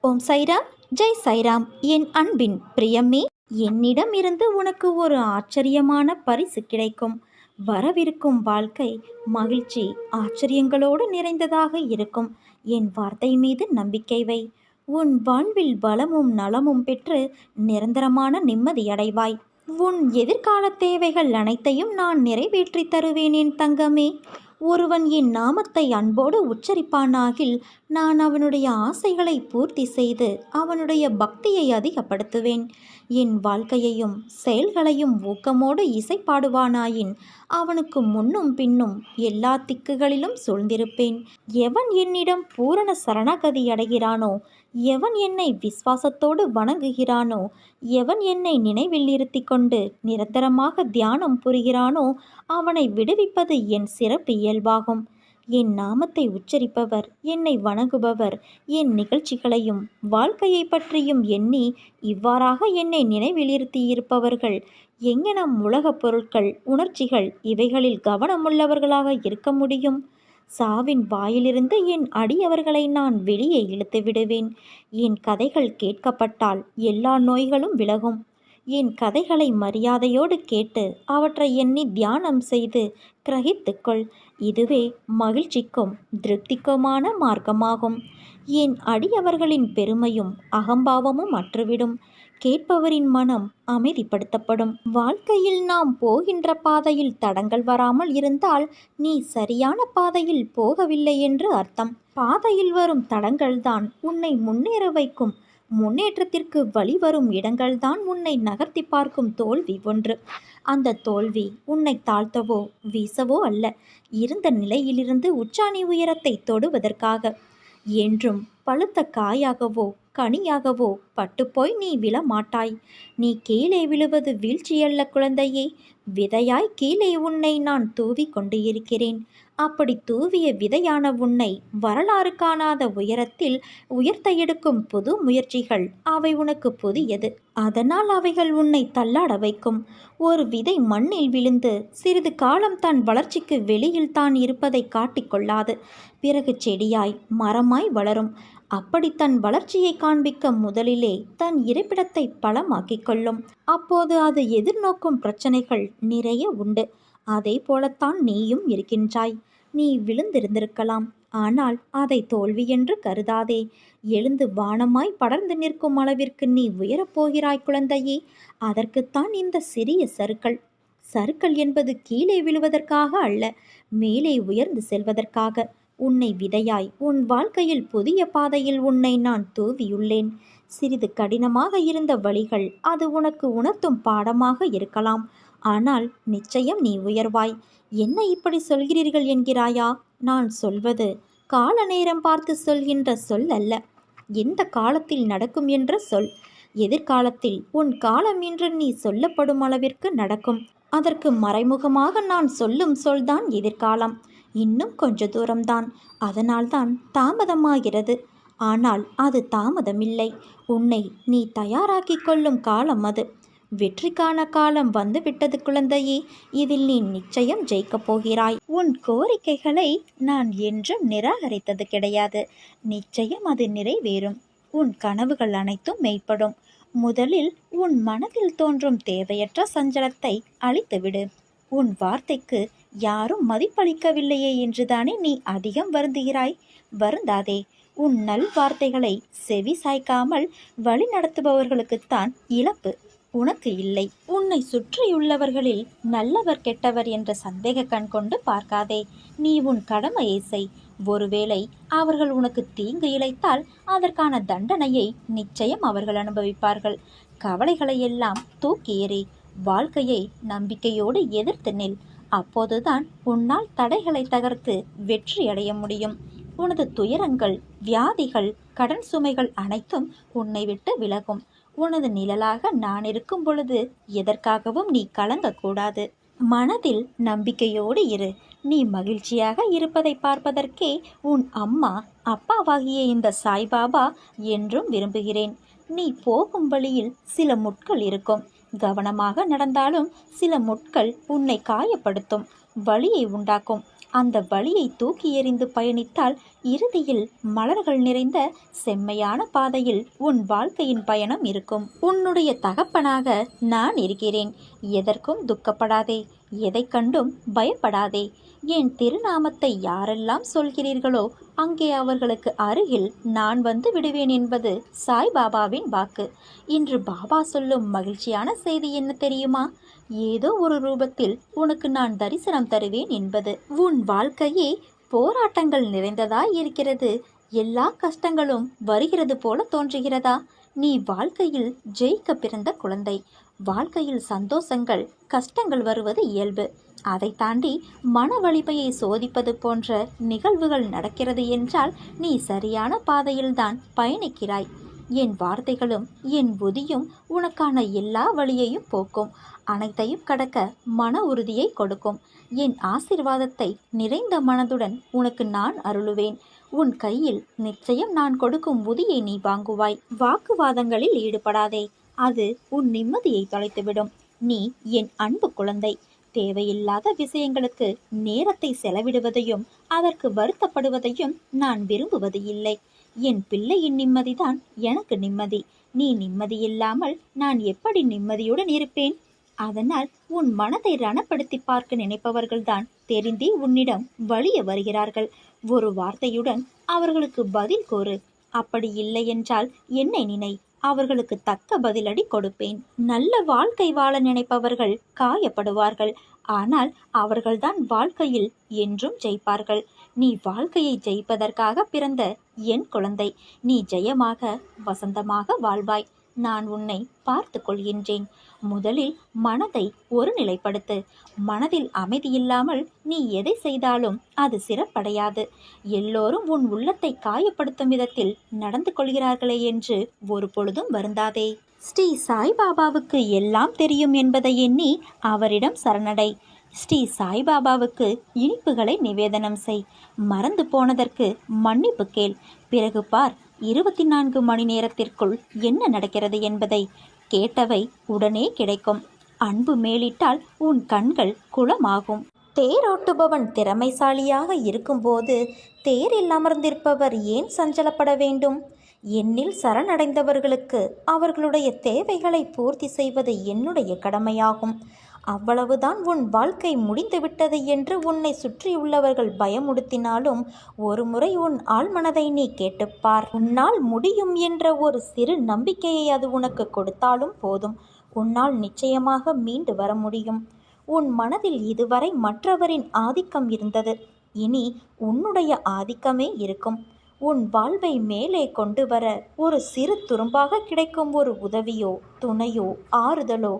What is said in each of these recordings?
ஓம் சைராம், ஜெய் சைராம். என் அன்பின் பிரியமே, என்னிடம் இருந்து உனக்கு ஒரு ஆச்சரியமான பரிசு கிடைக்கும். வரவிருக்கும் வாழ்க்கை மகிழ்ச்சி ஆச்சரியங்களோடு நிறைந்ததாக இருக்கும். என் வார்த்தை மீது நம்பிக்கை வை. உன் வாழ்வில் வளமும் நலமும் பெற்று நிரந்தரமான நிம்மதியடைவாய். உன் எதிர்கால தேவைகள் அனைத்தையும் நான் நிறைவேற்றி தருவேன் என் தங்கமே. ஒருவன் என் நாமத்தை அன்போடு உச்சரிப்பானாகில் நான் அவனுடைய ஆசைகளை பூர்த்தி செய்து அவனுடைய பக்தியை அதிகப்படுத்துவேன். என் வாழ்க்கையையும் செயல்களையும் ஊக்கமோடு இசைப்பாடுவானாயின் அவனுக்கு முன்னும் பின்னும் எல்லா திக்குகளிலும் சூழ்ந்திருப்பேன். எவன் என்னிடம் பூரண சரணகதி அடைகிறானோ, எவன் என்னை விசுவாசத்தோடு வணங்குகிறானோ, எவன் என்னை நினைவில் நிறுத்தி கொண்டு நிரந்தரமாக தியானம் புரிகிறானோ அவனை விடுவிப்பது என் சிறப்பு இயல்பாகும். என் நாமத்தை உச்சரிப்பவர், என்னை வணங்குபவர், என் நிகழ்ச்சிகளையும் வாழ்க்கையை பற்றியும் எண்ணி இவ்வாறாக என்னை நினைவிலிருத்தியிருப்பவர்கள் எங்கெனம் உலகப் பொருட்கள், உணர்ச்சிகள் இவைகளில் கவனமுள்ளவர்களாக இருக்க முடியும்? சாவின் வாயிலிருந்து என் அடியவர்களை நான் வெளியே இழுத்து விடுவேன். என் கதைகள் கேட்கப்பட்டால் எல்லா நோய்களும் விலகும். என் கதைகளை மரியாதையோடு கேட்டு அவற்றை எண்ணி தியானம் செய்து கிரகித்துக்கொள். இதுவே மகிழ்ச்சிக்கும் திருப்திக்குமான மார்க்கமாகும். என் அடியவர்களின் பெருமையும் அகம்பாவமும் அற்றுவிடும். கேட்பவரின் மனம் அமைதிப்படுத்தப்படும். வாழ்க்கையில் நாம் போகின்ற பாதையில் தடங்கள் வராமல் இருந்தால் நீ சரியான பாதையில் போகவில்லை என்று அர்த்தம். பாதையில் வரும் தடங்கள்தான் உன்னை முன்னேற வைக்கும். முன்னேற்றத்திற்கு வழிவரும் இடங்கள்தான் உன்னை நகர்த்தி பார்க்கும் தோல்வி ஒன்று. அந்த தோல்வி உன்னை தாழ்த்தவோ வீசவோ அல்ல, இருந்த நிலையிலிருந்து உச்சாணி உயரத்தை தொடுவதற்காக. என்றும் பழுத்த காயாகவோ கனியாகவோ பட்டுப்போய் நீ விழமாட்டாய். நீ கீழே விழுவது வீழ்ச்சியல்ல குழந்தையே. விதையாய் கீழே உன்னை நான் தூவி கொண்டு இருக்கிறேன். அப்படி தூவிய விதையான உன்னை வரலாறு காணாத உயரத்தில் உயர்த்த எடுக்கும் புது முயற்சிகள் அவை உனக்கு புதியது. அதனால் அவைகள் உன்னை தள்ளாட வைக்கும். ஒரு விதை மண்ணில் விழுந்து சிறிது காலம் தன் வளர்ச்சிக்கு வெளியில் தான் இருப்பதை காட்டிக்கொள்ளாது. பிறகு செடியாய் மரமாய் வளரும். அப்படி தன் வளர்ச்சியை காண்பிக்க முதலிலே தன் இருப்பிடத்தை பலமாக்கிக் கொள்ளும். அப்போது அது எதிர்நோக்கும் பிரச்சனைகள் நிறைய உண்டு. அதே போலத்தான் நீயும் இருக்கின்றாய். நீ விழுந்திருந்திருக்கலாம், ஆனால் அதை தோல்வி என்று கருதாதே. எழுந்து வானமாய் படர்ந்து நிற்கும் அளவிற்கு நீ உயரப்போகிறாய் குழந்தையே. அதற்குத்தான் இந்த சிறிய சறுக்கல். சறுக்கல் என்பது கீழே விழுவதற்காக அல்ல, மேலே உயர்ந்து செல்வதற்காக. உன்னை விதையாய் உன் வாழ்க்கையில் புதிய பாதையில் உன்னை நான் தூவியுள்ளேன். சிறிது கடினமாக இருந்த வழிகள் அது உனக்கு உணர்த்தும் பாடமாக இருக்கலாம். ஆனால் நிச்சயம் நீ உயர்வாய். என்ன இப்படி சொல்கிறீர்கள் என்கிறாயா? நான் சொல்வது கால நேரம் பார்த்து சொல்கின்ற சொல் அல்ல, எந்த காலத்தில் நடக்கும் என்ற சொல். எதிர்காலத்தில் உன் காலம் என்று நீ சொல்லப்படும் அளவிற்கு நடக்கும். அதற்கு மறைமுகமாக நான் சொல்லும் சொல்தான் எதிர்காலம். இன்னும் கொஞ்ச தூரம்தான், அதனால்தான் தாமதமாகிறது. ஆனால் அது தாமதமில்லை. உன்னை நீ தயாராக்கிக் கொள்ளும் காலம் அது. வெற்றிக்கான காலம் வந்துவிட்டது குழந்தையே. இதில் நீ நிச்சயம் ஜெயிக்கப் போகிறாய். உன் கோரிக்கைகளை நான் என்றும் நிராகரித்தது கிடையாது. நிச்சயம் அது நிறைவேறும். உன் கனவுகள் அனைத்தும் மெய்ப்படும். முதலில் உன் மனதில் தோன்றும் தேவையற்ற சஞ்சலத்தை அழித்துவிடு. உன் வார்த்தைக்கு யாரும் மதிப்பளிக்கவில்லையே என்றுதானே நீ அதிகம் வருந்துகிறாய்? வருந்தாதே. உன் நல் வார்த்தைகளை செவி சாய்க்காமல் வழி நடத்துபவர்களுக்குத்தான் இழப்பு, உனக்கு இல்லை. உன்னை சுற்றியுள்ளவர்களில் நல்லவர் கெட்டவர் என்ற சந்தேக கண் கொண்டு பார்க்காதே. நீ உன் கடமையை செய். ஒருவேளை அவர்கள் உனக்கு தீங்கு இழைத்தால் அதற்கான தண்டனையை நிச்சயம் அவர்கள் அனுபவிப்பார்கள். கவலைகளை எல்லாம் தூக்கி எறி. வாழ்க்கையை நம்பிக்கையோடு எதிர்த்து நில். அப்போதுதான் உன்னால் தடைகளை தகர்த்து வெற்றி அடைய முடியும். உனது துயரங்கள், வியாதிகள், கடன் சுமைகள் அனைத்தும் உன்னை விட்டு விலகும். உனது நிழலாக நான் இருக்கும் பொழுது எதற்காகவும் நீ கலங்கக்கூடாது. மனதில் நம்பிக்கையோடு இரு. நீ மகிழ்ச்சியாக இருப்பதை பார்ப்பதற்கே உன் அம்மா அப்பாவாகிய இந்த சாய்பாபா என்றும் விரும்புகிறேன். நீ போகும் வழியில் சில முட்கள் இருக்கும். கவனமாக நடந்தாலும் சில முட்கள் உன்னை காயப்படுத்தும், வலியை உண்டாக்கும். அந்த வலியை தூக்கி எறிந்து பயணித்தால் இறுதியில் மலர்கள் நிறைந்த செம்மையான பாதையில் உன் வாழ்க்கையின் பயணம் இருக்கும். உன்னுடைய தகப்பனாக நான் இருக்கிறேன். எதற்கும் துக்கப்படாதே, எதை கண்டும் பயப்படாதே. என் திருநாமத்தை யாரெல்லாம் சொல்கிறீர்களோ அங்கே அவர்களுக்கு அருகில் நான் வந்து விடுவேன் என்பது சாய்பாபாவின் வாக்கு. இன்று பாபா சொல்லும் மகிழ்ச்சியான செய்தி என்ன தெரியுமா? ஏதோ ஒரு ரூபத்தில் உனக்கு நான் தரிசனம் தருவேன் என்பது. உன் வாழ்க்கையே போராட்டங்கள் நிறைந்ததாய் இருக்கிறது. எல்லா கஷ்டங்களும் வருகிறது போல தோன்றுகிறதா? நீ வாழ்க்கையில் ஜெயிக்க பிறந்த குழந்தை. வாழ்க்கையில் சந்தோஷங்கள் கஷ்டங்கள் வருவது இயல்பு. அதை தாண்டி மன வலிமையை சோதிப்பது போன்ற நிகழ்வுகள் நடக்கிறது என்றால் நீ சரியான பாதையில்தான் பயணிக்கிறாய். என் வார்த்தைகளும் என் புதியும் உனக்கான எல்லா வழியையும் போக்கும். அனைத்தையும் கடக்க மன உறுதியை கொடுக்கும். என் ஆசீர்வாதத்தை நிறைந்த மனதுடன் உனக்கு நான் அருளுவேன். உன் கையில் நிச்சயம் நான் கொடுக்கும் புதியை நீ வாங்குவாய். வாக்குவாதங்களில் ஈடுபடாதே, அது உன் நிம்மதியை தொலைத்துவிடும். நீ என் அன்பு குழந்தை. தேவையில்லாத விஷயங்களுக்கு நேரத்தை செலவிடுவதையும் அதற்கு வருத்தப்படுவதையும் நான் விரும்புவது இல்லை. என் பிள்ளையின் நிம்மதிதான் எனக்கு நிம்மதி. நீ நிம்மதியில்லாமல் நான் எப்படி நிம்மதியுடன் இருப்பேன்? அதனால் உன் மனதை ரணப்படுத்தி பார்க்க நினைப்பவர்கள்தான் தெரிந்தே உன்னிடம் வலிய வருகிறார்கள். ஒரு வார்த்தையுடன் அவர்களுக்கு பதில் கூறு. அப்படி இல்லை என்றால் என்னை நினை, அவர்களுக்கு தக்க பதிலடி கொடுப்பேன். நல்ல வாழ்க்கை வாழ நினைப்பவர்கள் காயப்படுவார்கள். ஆனால் அவர்கள்தான் வாழ்க்கையில் என்றும் ஜெயிப்பார்கள். நீ வாழ்க்கையை ஜெயிப்பதற்காக பிறந்த என் குழந்தை. நீ ஜெயமாக வசந்தமாக வாழ்வாய். நான் உன்னை பார்த்து கொள்கின்றேன். முதலில் மனதை ஒருநிலைப்படுத்து. மனதில் அமைதியில்லாமல் நீ எதை செய்தாலும் அது சிறப்படையாது. எல்லோரும் உன் உள்ளத்தை காயப்படுத்தும் விதத்தில் நடந்து கொள்கிறார்களே என்று ஒரு பொழுதும் வருந்தாதே. ஸ்ரீ சாய்பாபாவுக்கு எல்லாம் தெரியும் என்பதை எண்ணி அவரிடம் சரணடை. ஸ்ரீ சாய்பாபாவுக்கு இனிப்புகளை நிவேதனம் செய். மறந்து போனதற்கு மன்னிப்பு கேள். பிறகு பார், 24 மணி நேரத்திற்குள் என்ன நடக்கிறது என்பதை. கேட்டவை உடனே கிடைக்கும். அன்பு மேலிட்டால் உன் கண்கள் குளமாகும். தேரோட்டுபவன் திறமைசாலியாக இருக்கும்போது தேரில் அமர்ந்திருப்பவர் ஏன் சஞ்சலப்பட வேண்டும்? என்னில் சரணடைந்தவர்களுக்கு அவர்களுடைய தேவைகளை பூர்த்தி செய்வது என்னுடைய கடமையாகும். அவ்வளவுதான். உன் வாழ்க்கை முடிந்துவிட்டது என்று உன்னை சுற்றியுள்ளவர்கள் பயமுடுத்தினாலும் ஒரு முறை உன் ஆழ்மனதை நீ கேட்டுப்பார். உன்னால் முடியும் என்ற ஒரு சிறு நம்பிக்கையை அது உனக்கு கொடுத்தாலும் போதும். உன்னால் நிச்சயமாக மீண்டு வர முடியும். உன் மனதில் இதுவரை மற்றவரின் ஆதிக்கம் இருந்தது. இனி உன்னுடைய ஆதிக்கமே இருக்கும். உன் வாழ்வை மேலே கொண்டு வர ஒரு சிறு துரும்பாக கிடைக்கும் ஒரு உதவியோ துணையோ ஆறுதலோ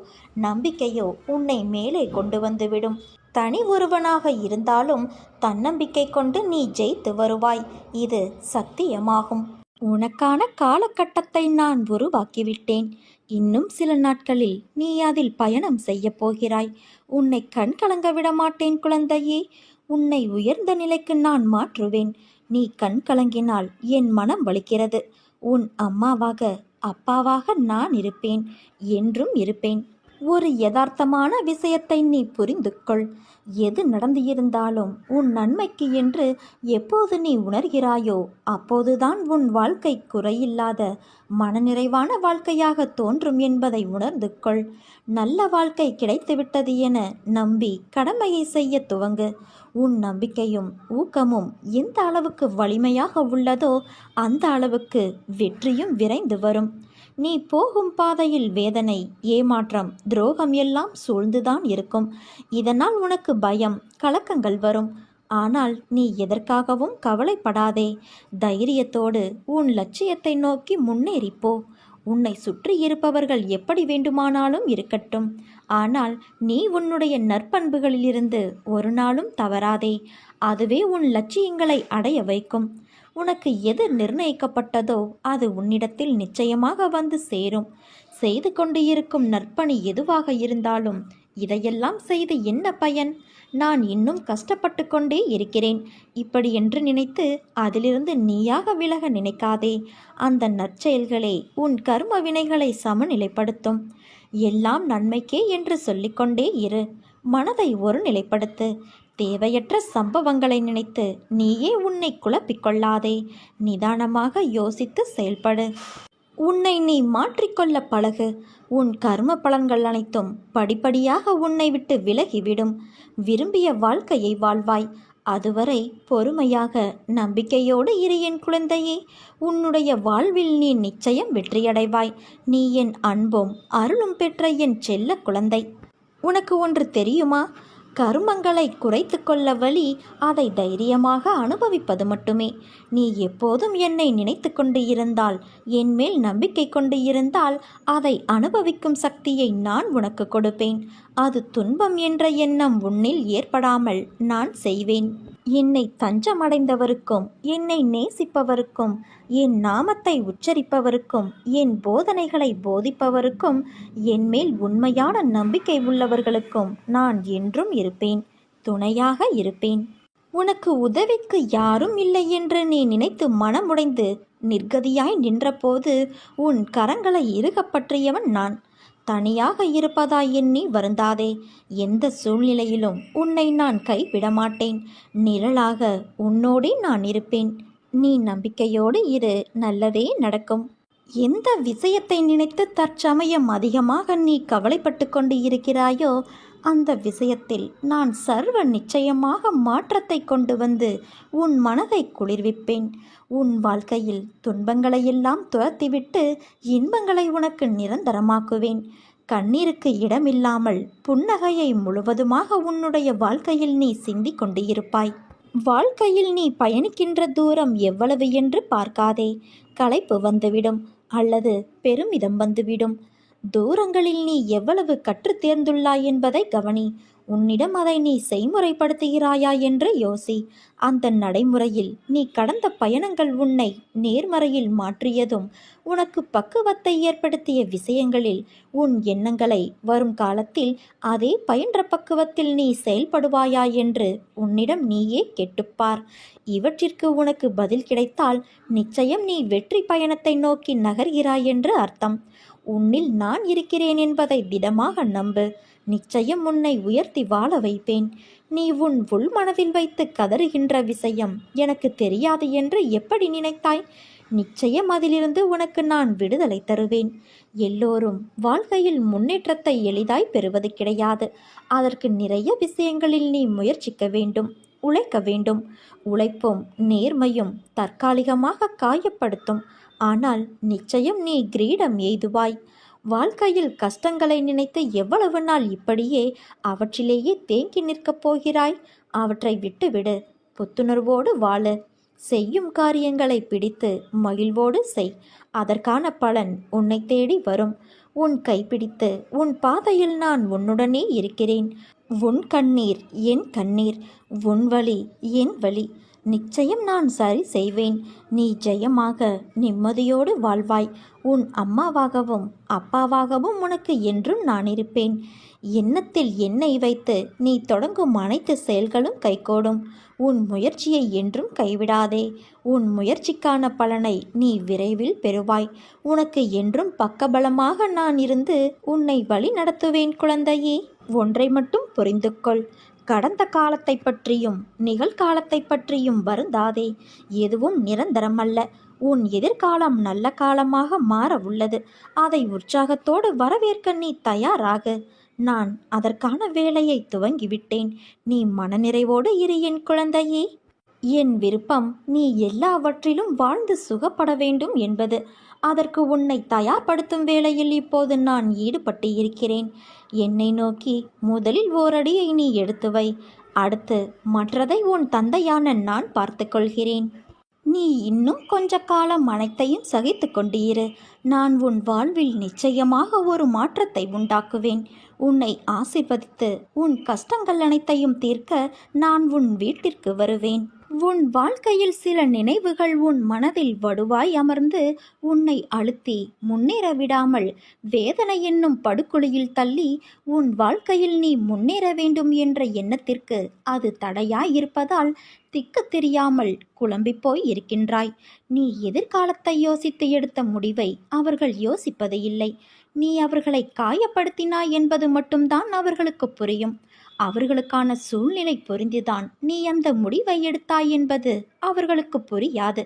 நம்பிக்கையோ உன்னை மேலே கொண்டு வந்துவிடும். தனி ஒருவனாக இருந்தாலும் தன்னம்பிக்கை கொண்டு நீ ஜெயித்து வருவாய். இது சத்தியமாகும். உனக்கான காலகட்டத்தை நான் உருவாக்கிவிட்டேன். இன்னும் சில நாட்களில் நீ அதில் பயணம் செய்ய போகிறாய். உன்னை கண் கலங்க விட மாட்டேன் குழந்தையே. உன்னை உயர்ந்த நிலைக்கு நான் மாற்றுவேன். நீ கண் கலங்கினால் என் மனம் வலிக்கிறது. உன் அம்மாவாக அப்பாவாக நான் இருப்பேன், என்றும் இருப்பேன். ஒரு யதார்த்தமான விஷயத்தை நீ புரிந்து கொள். எது நடந்து இருந்தாலும் உன் நன்மைக்கு என்று எப்போது நீ உணர்கிறாயோ அப்போதுதான் உன் வாழ்க்கை குறையில்லாத மனநிறைவான வாழ்க்கையாக தோன்றும் என்பதை உணர்ந்து கொள். நல்ல வாழ்க்கை கிடைத்துவிட்டது என நம்பி கடமையை செய்ய துவங்கு. உன் நம்பிக்கையும் ஊக்கமும் எந்த அளவுக்கு வலிமையாக உள்ளதோ அந்த அளவுக்கு வெற்றியும் விரைந்து வரும். நீ போகும் பாதையில் வேதனை, ஏமாற்றம், துரோகம் எல்லாம் சூழ்ந்துதான் இருக்கும். இதனால் உனக்கு பயம், கலக்கங்கள் வரும். ஆனால் நீ எதற்காகவும் கவலைப்படாதே. தைரியத்தோடு உன் லட்சியத்தை நோக்கி முன்னேறிப்போ. உன்னை சுற்றி இருப்பவர்கள் எப்படி வேண்டுமானாலும் இருக்கட்டும். ஆனால் நீ உன்னுடைய நற்பண்புகளிலிருந்து ஒரு நாளும் தவறாதே. அதுவே உன் லட்சியங்களை அடைய வைக்கும். உனக்கு எது நிர்ணயிக்கப்பட்டதோ அது உன்னிடத்தில் நிச்சயமாக வந்து சேரும். செய்து கொண்டு இருக்கும் நற்பணி எதுவாக இருந்தாலும் இதையெல்லாம் செய்து என்ன பயன்? நான் இன்னும் கஷ்டப்பட்டு கொண்டே இருக்கிறேன் இப்படி என்று நினைத்து அதிலிருந்து நீயாக விலக நினைக்காதே. அந்த நற்செயல்களே உன் கர்ம வினைகளை சமநிலைப்படுத்தும். எல்லாம் நன்மைக்கே என்று சொல்லிக்கொண்டே இரு. மனதை ஒருநிலைப்படுத்து. தேவையற்ற சம்பவங்களை நினைத்து நீயே உன்னை குழப்பிக்கொள்ளாதே. நிதானமாக யோசித்து செயல்படு. உன்னை நீ மாற்றிக்கொள்ள பழகு. உன் கர்ம பலன்கள் அனைத்தும் படிப்படியாக உன்னை விட்டு விலகிவிடும். விரும்பிய வாழ்க்கையை வாழ்வாய். அதுவரை பொறுமையாக நம்பிக்கையோடு இரு என் குழந்தையே. உன்னுடைய வாழ்வில் நீ நிச்சயம் வெற்றியடைவாய். நீ என் அன்பும் அருளும் பெற்ற என் செல்ல குழந்தை. உனக்கு ஒன்று தெரியுமா? கருமங்களை குறைத்து கொள்ள வழி அதை தைரியமாக அனுபவிப்பது மட்டுமே. நீ எப்போதும் என்னை நினைத்து கொண்டு இருந்தால், என் மேல் நம்பிக்கை கொண்டு இருந்தால், அதை அனுபவிக்கும் சக்தியை நான் உனக்கு கொடுப்பேன். அது துன்பம் என்ற எண்ணம் உன்னில் ஏற்படாமல் நான் செய்வேன். என்னை தஞ்சமடைந்தவருக்கும், என்னை நேசிப்பவருக்கும், என் நாமத்தை உச்சரிப்பவருக்கும், என் போதனைகளை போதிப்பவருக்கும், என் மேல் உண்மையான நம்பிக்கை உள்ளவர்களுக்கும் நான் என்றும் இருப்பேன். துணையாக இருப்பேன். உனக்கு உதவிக்கு யாரும் இல்லை என்று நீ நினைத்து மனமுடைந்து நிர்கதியாய் நின்றபோது உன் கரங்களை இறுகப் பற்றியவன் நான். தனியாக இருப்பதாய் எண்ணி வருந்தாதே. எந்த சூழ்நிலையிலும் உன்னை நான் கைவிடமாட்டேன். நிழலாக உன்னோடே நான் இருப்பேன். நீ நம்பிக்கையோடு இரு, நல்லதே நடக்கும். எந்த விஷயத்தை நினைத்து தற்சமயம் அதிகமாக நீ கவலைப்பட்டு கொண்டு இருக்கிறாயோ அந்த விஷயத்தில் நான் சர்வ நிச்சயமாக மாற்றத்தை கொண்டு வந்து உன் மனதை குளிர்விப்பேன். உன் வாழ்க்கையில் துன்பங்களையெல்லாம் துரத்திவிட்டு இன்பங்களை உனக்கு நிரந்தரமாக்குவேன். கண்ணீருக்கு இடமில்லாமல் புன்னகையை முழுவதுமாக உன்னுடைய வாழ்க்கையில் நீ சிந்திக் கொண்டு இருப்பாய். வாழ்க்கையில் நீ பயணிக்கின்ற தூரம் எவ்வளவு என்று பார்க்காதே. களைப்பு வந்துவிடும் அல்லது பெருமிதம் வந்துவிடும். தூரங்களில் நீ எவ்வளவு கற்றுத் தேர்ந்துள்ளாய் என்பதை கவனி. உன்னிடம் அதை நீ செய்முறைப்படுத்துகிறாயா என்று யோசி. அந்த நடைமுறையில் நீ கடந்த பயணங்கள் உன்னை நேர்மறையில் மாற்றியதும், உனக்கு பக்குவத்தை ஏற்படுத்திய விஷயங்களில் உன் எண்ணங்களை வரும் காலத்தில் அதே பயின்ற பக்குவத்தில் நீ செயல்படுவாயா என்று உன்னிடம் நீயே கேட்டுப்பார். இவற்றிற்கு உனக்கு பதில் கிடைத்தால் நிச்சயம் நீ வெற்றி பயணத்தை நோக்கி நகர்கிறாய் என்று அர்த்தம். உன்னில் நான் இருக்கிறேன் என்பதை திடமாக நம்பு. நிச்சயம் உன்னை உயர்த்தி வாழ வைப்பேன். நீ உன் உள் மனதில் வைத்து கதறுகின்ற விஷயம் எனக்கு தெரியாது என்று எப்படி நினைத்தாய்? நிச்சயம் அதிலிருந்து உனக்கு நான் விடுதலை தருவேன். எல்லோரும் வாழ்க்கையில் முன்னேற்றத்தை எளிதாய் பெறுவது கிடையாது. அதற்கு நிறைய விஷயங்களில் நீ முயற்சிக்க வேண்டும், உழைக்க வேண்டும். உழைப்பும் நேர்மையும் தற்காலிகமாக காயப்படுத்தும். ஆனால் நிச்சயம் நீ கிரீடம் எய்துவாய். வாழ்க்கையில் கஷ்டங்களை நினைத்து எவ்வளவு நாள் இப்படியே அவற்றிலேயே தேங்கி நிற்கப் போகிறாய்? அவற்றை விட்டுவிடு. புத்துணர்வோடு வாழு. செய்யும் காரியங்களை பிடித்து மகிழ்வோடு செய். அதற்கான பலன் உன்னை தேடி வரும். உன் கைப்பிடித்து உன் பாதையில் நான் உன்னுடனே இருக்கிறேன். உன் கண்ணீர் என் கண்ணீர், உன் வலி என் வலி. நிச்சயம் நான் சரி செய்வேன். நீ ஜெயமாக நிம்மதியோடு வாழ்வாய். உன் அம்மாவாகவும் அப்பாவாகவும் உனக்கு என்றும் நான் இருப்பேன். எண்ணத்தில் என்னை வைத்து நீ தொடங்கும் அனைத்து செயல்களும் கைகூடும். உன் முயற்சியை என்றும் கைவிடாதே. உன் முயற்சிக்கான பலனை நீ விரைவில் பெறுவாய். உனக்கு என்றும் பக்கபலமாக நான் இருந்து உன்னை வழி நடத்துவேன் குழந்தையே. ஒன்றை மட்டும் புரிந்து கொள். கடந்த காலத்தை பற்றியும் நிகழ்காலத்தை பற்றியும் வருந்தாதே. எதுவும் நிரந்தரமல்ல. உன் எதிர்காலம் நல்ல காலமாக மாற உள்ளது. அதை உற்சாகத்தோடு வரவேற்க நீ தயாராக. நான் அதற்கான வேலையை துவங்கிவிட்டேன். நீ மனநிறைவோடு இரு என் குழந்தையே. என் விருப்பம் நீ எல்லாவற்றிலும் வாழ்ந்து சுகப்பட வேண்டும் என்பது. அதற்கு உன்னை தயார்படுத்தும் வேளையில் இப்போது நான் ஈடுபட்டு இருக்கிறேன். என்னை நோக்கி முதலில் ஓரடியை நீ எடுத்து வை. அடுத்து மற்றதை உன் தந்தையான நான் பார்த்து கொள்கிறேன். நீ இன்னும் கொஞ்ச காலம் அனைத்தையும் சகித்து கொண்டு இரு. நான் உன் வாழ்வில் நிச்சயமாக ஒரு மாற்றத்தை உண்டாக்குவேன். உன்னை ஆசீர்வதித்து உன் கஷ்டங்கள் அனைத்தையும் தீர்க்க நான் உன் வீட்டிற்கு வருவேன். உன் வாழ்க்கையில் சில நினைவுகள் உன் மனதில் வடுவாய் அமர்ந்து உன்னை அழுத்தி முன்னேற விடாமல் வேதனை என்னும் படுகொலியில் தள்ளி உன் வாழ்க்கையில் நீ முன்னேற வேண்டும் என்ற எண்ணத்திற்கு அது தடையாய் இருப்பதால் திக்கு தெரியாமல் குழம்பிப் போய் இருக்கின்றாய். நீ எதிர்காலத்தை யோசித்து எடுத்த முடிவை அவர்கள் யோசிப்பது இல்லை. நீ அவர்களை காயப்படுத்தினாய் என்பது மட்டும்தான் அவர்களுக்கு புரியும். அவர்களுக்கான சூழ்நிலை புரிந்துதான் நீ அந்த முடிவை எடுத்தாய் என்பது அவர்களுக்கு புரியாது.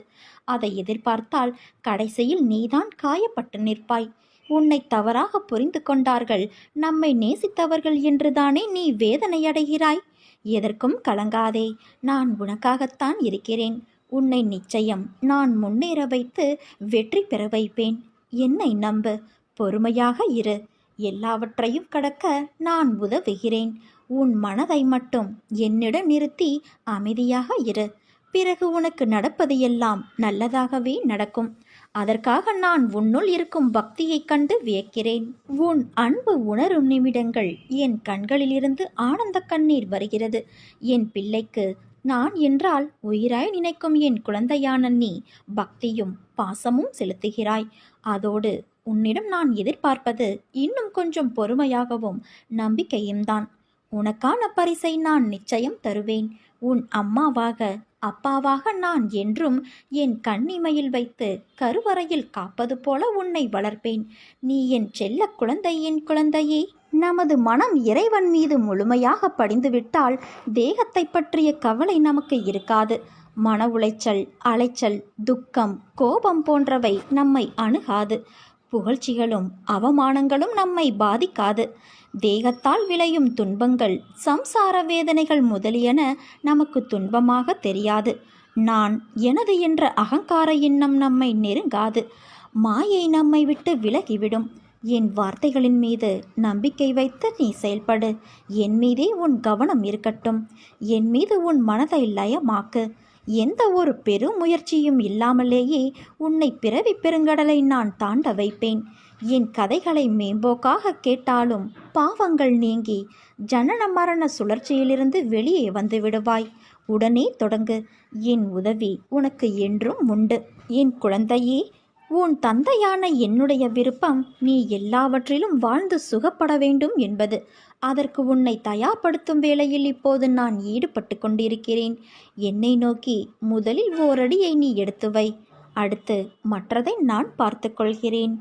அதை எதிர்பார்த்தால் கடைசியில் நீதான் காயப்பட்டு நிற்பாய். உன்னை தவறாக புரிந்து கொண்டார்கள், நம்மை நேசித்தவர்கள் என்றுதானே நீ வேதனையடைகிறாய். எதற்கும் கலங்காதே, நான் உனக்காகத்தான் இருக்கிறேன். உன்னை நிச்சயம் நான் முன்னேற வைத்து வெற்றி பெற வைப்பேன். என்னை நம்பு, பொறுமையாக இரு. எல்லாவற்றையும் கடக்க நான் உதவுகிறேன். உன் மனதை மட்டும் என்னிடம் நிறுத்தி அமைதியாக இரு. பிறகு உனக்கு நடப்பது எல்லாம் நல்லதாகவே நடக்கும். அதற்காக நான் உன்னுள் இருக்கும் பக்தியைக் கண்டு வியக்கிறேன். உன் அன்பு உணரும் நிமிடங்கள் என் கண்களிலிருந்து ஆனந்த கண்ணீர் வருகிறது. என் பிள்ளைக்கு நான் என்றால் உயிராய் நினைக்கும் என் குழந்தையான நீ பக்தியும் பாசமும் செலுத்துகிறாய். அதோடு உன்னிடம் நான் எதிர்பார்ப்பது இன்னும் கொஞ்சம் பொறுமையாகவும் நம்பிக்கையும் தான். உனக்கான பரிசை நான் நிச்சயம் தருவேன். உன் அம்மாவாக அப்பாவாக நான் என்றும் என் கண்ணிமையில் வைத்து கருவறையில் காப்பது போல உன்னை வளர்ப்பேன். நீ என் செல்ல குழந்தை, என் குழந்தையே. நமது மனம் இறைவன் மீது முழுமையாக படிந்துவிட்டால் தேகத்தை பற்றிய கவலை நமக்கு இருக்காது. மன உளைச்சல், அலைச்சல், துக்கம், கோபம் போன்றவை நம்மை அணுகாது. புகழ்ச்சிகளும் அவமானங்களும் நம்மை பாதிக்காது. தேகத்தால் விளையும் துன்பங்கள், சம்சார வேதனைகள் முதலியன நமக்கு துன்பமாக தெரியாது. நான் எனது என்ற அகங்கார எண்ணம் நம்மை நெருங்காது. மாயை நம்மை விட்டு விலகிவிடும். என் வார்த்தைகளின் மீது நம்பிக்கை வைத்து நீ செயல்படு. என் மீதே உன் கவனம் இருக்கட்டும். என் மீது உன் மனதை லயமாக்கு. எந்த ஒரு பெரும் முயற்சியும் இல்லாமலேயே உன்னை பிறவி பெருங்கடலை நான் தாண்ட வைப்பேன். என் கதைகளை மேம்போக்காக கேட்டாலும் பாவங்கள் நீங்கி ஜனன மரண சுழற்சியிலிருந்து வெளியே வந்து விடுவாய். உடனே தொடங்கு. என் உதவி உனக்கு என்றும் உண்டு. என் குழந்தையே, உன் தந்தையான என்னுடைய விருப்பம் நீ எல்லாவற்றிலும் வாழ்ந்து சுகப்பட வேண்டும் என்பது. அதற்கு உன்னை தயார்படுத்தும் வேளையில் இப்போது நான் ஈடுபட்டு கொண்டிருக்கிறேன். என்னை நோக்கி முதலில் ஓரடியை நீ எடுத்து வை. அடுத்து மற்றதை நான் பார்த்து கொள்கிறேன்.